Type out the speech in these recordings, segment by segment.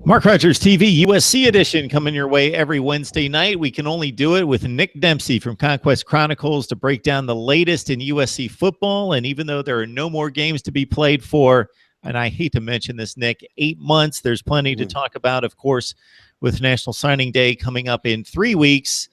Mark Rogers TV USC edition coming your way every Wednesday night. We can only do it with Nick Dempsey from Conquest Chronicles to break down the latest in USC football. And even though there are no more games to be played for, and I hate to mention this, Nick, 8 months, there's plenty to talk about, of course, with National Signing Day coming up in 3 weeks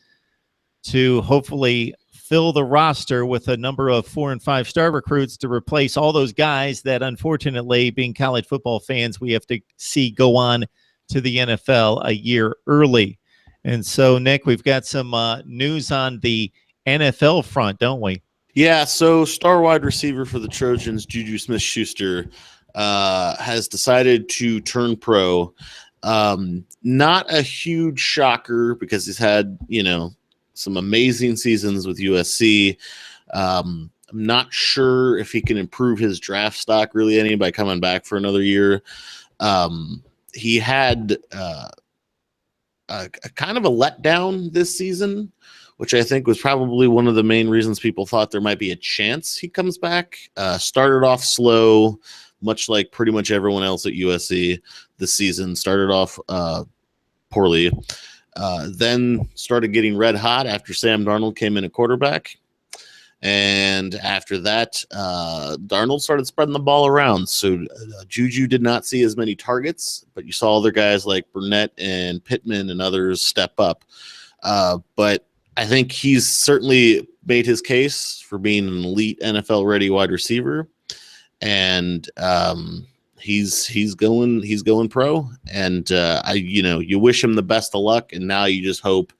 to hopefully fill the roster with a number of 4- and 5-star recruits to replace all those guys that, unfortunately, being college football fans, we have to see go on to the NFL a year early. And so, Nick, we've got some news on the NFL front, don't we? Yeah, so star wide receiver for the Trojans, JuJu Smith-Schuester, has decided to turn pro. Not a huge shocker because he's had, some amazing seasons with USC. I'm not sure if he can improve his draft stock really any by coming back for another year. He had a kind of a letdown this season, which I think was probably one of the main reasons people thought there might be a chance he comes back. Started off slow, much like pretty much everyone else at USC this season. Started off poorly, then started getting red hot after Sam Darnold came in at quarterback. And after that, Darnold started spreading the ball around. So JuJu did not see as many targets, but you saw other guys like Burnett and Pittman and others step up. But I think he's certainly made his case for being an elite NFL-ready wide receiver, and he's going pro. And you wish him the best of luck, and now you just hope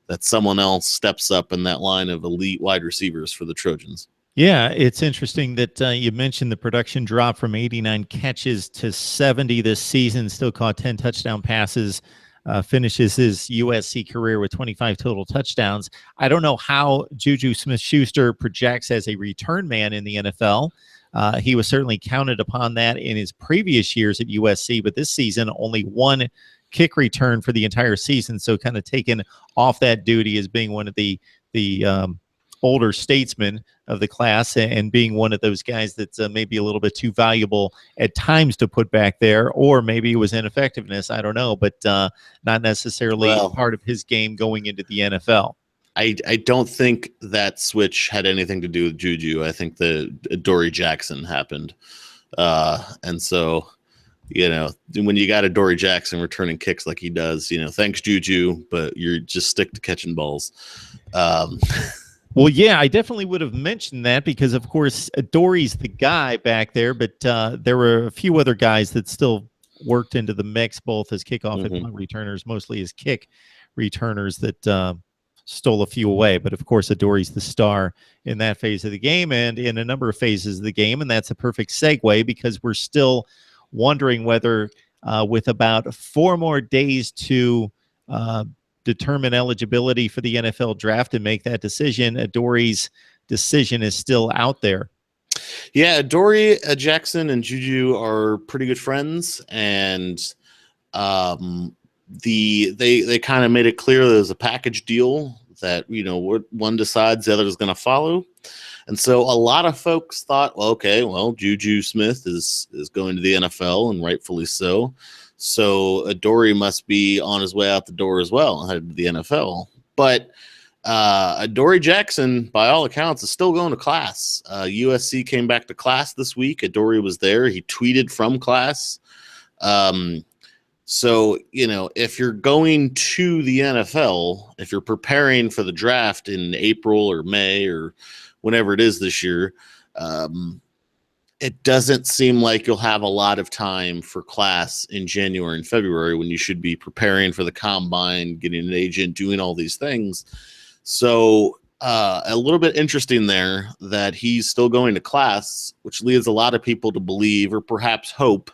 that someone else steps up in that line of elite wide receivers for the Trojans. Yeah, it's interesting that you mentioned the production drop from 89 catches to 70 this season, still caught 10 touchdown passes, finishes his USC career with 25 total touchdowns. I don't know how JuJu Smith-Schuester projects as a return man in the NFL. He was certainly counted upon that in his previous years at USC, but this season only one kick return for the entire season, so kind of taken off that duty as being one of the older statesmen of the class and being one of those guys that's maybe a little bit too valuable at times to put back there, or maybe it was ineffectiveness, I don't know, but not necessarily part of his game going into the NFL. I don't think that switch had anything to do with JuJu. I think the Adoree Jackson happened, and so when you got Adoree Jackson returning kicks like he does, thanks JuJu, but you're just stick to catching balls. Well, yeah, I definitely would have mentioned that because, of course, Adoree's the guy back there, but there were a few other guys that still worked into the mix, both as kickoff and punt returners, mostly as kick returners that stole a few away. But, of course, Adoree's the star in that phase of the game and in a number of phases of the game, and that's a perfect segue because we're still wondering whether with about 4 more days to determine eligibility for the NFL draft and make that decision, Adoree's decision is still out there. Yeah, Adoree Jackson and JuJu are pretty good friends, and they kind of made it clear there's a package deal that what one decides the other is going to follow. And so a lot of folks thought, JuJu Smith is going to the NFL, and rightfully so. So Adoree must be on his way out the door as well, headed to the NFL. But Adoree Jackson, by all accounts, is still going to class. USC came back to class this week. Adoree was there. He tweeted from class. So, if you're going to the NFL, if you're preparing for the draft in April or May or whenever it is this year, it doesn't seem like you'll have a lot of time for class in January and February when you should be preparing for the combine, getting an agent, doing all these things. So a little bit interesting there that he's still going to class, which leads a lot of people to believe or perhaps hope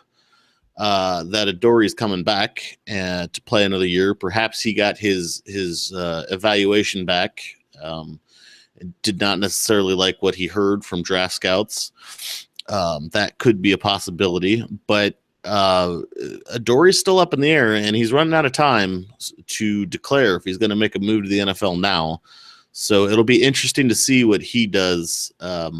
that Adoree is coming back to play another year. Perhaps he got his evaluation back. Did not necessarily like what he heard from draft scouts. That could be a possibility, but Adoree's still up in the air, and he's running out of time to declare if he's going to make a move to the NFL now. So it'll be interesting to see what he does, but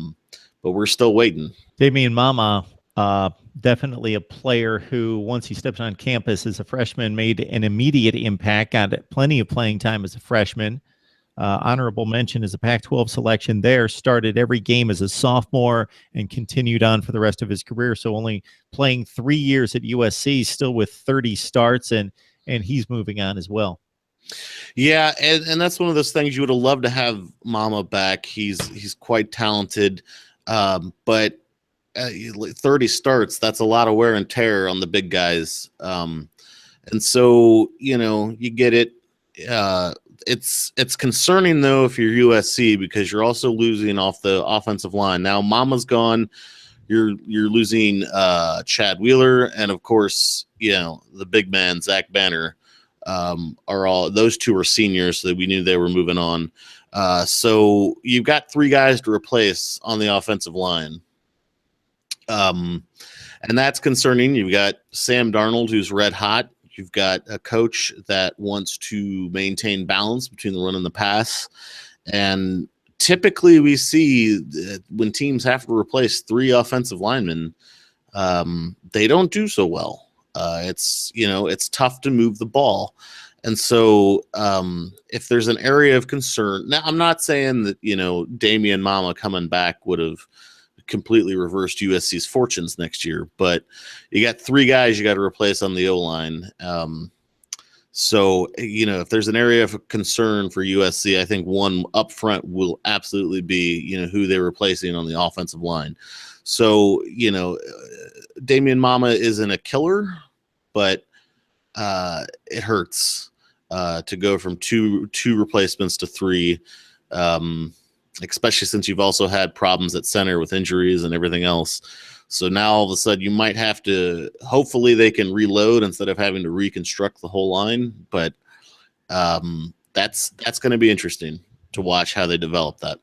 we're still waiting. Damien Mama Definitely a player who, once he stepped on campus as a freshman, made an immediate impact, got plenty of playing time as a freshman. Honorable mention as a Pac-12 selection there, started every game as a sophomore and continued on for the rest of his career. So only playing 3 years at USC, still with 30 starts, and he's moving on as well. Yeah, and that's one of those things you would have loved to have Mama back. He's quite talented, but 30 starts, that's a lot of wear and tear on the big guys. And so, you get it. It's concerning though if you're USC, because you're also losing off the offensive line. Now Mama's gone. You're losing Chad Wheeler, and of course, the big man Zach Banner. Those two are seniors, so we knew they were moving on. So you've got 3 guys to replace on the offensive line. And that's concerning. You've got Sam Darnold, who's red hot. You've got a coach that wants to maintain balance between the run and the pass. And typically we see that when teams have to replace 3 offensive linemen, they don't do so well. It's tough to move the ball. And so if there's an area of concern, now I'm not saying that, Damien Mama coming back would have completely reversed USC's fortunes next year, but you got 3 guys you got to replace on the O-line. So, if there's an area of concern for USC, I think one up front will absolutely be, who they're replacing on the offensive line. So, Damien Mama isn't a killer, but it hurts to go from two replacements to 3. Especially since you've also had problems at center with injuries and everything else. So now all of a sudden you might have to, hopefully they can reload instead of having to reconstruct the whole line. But that's going to be interesting to watch how they develop that.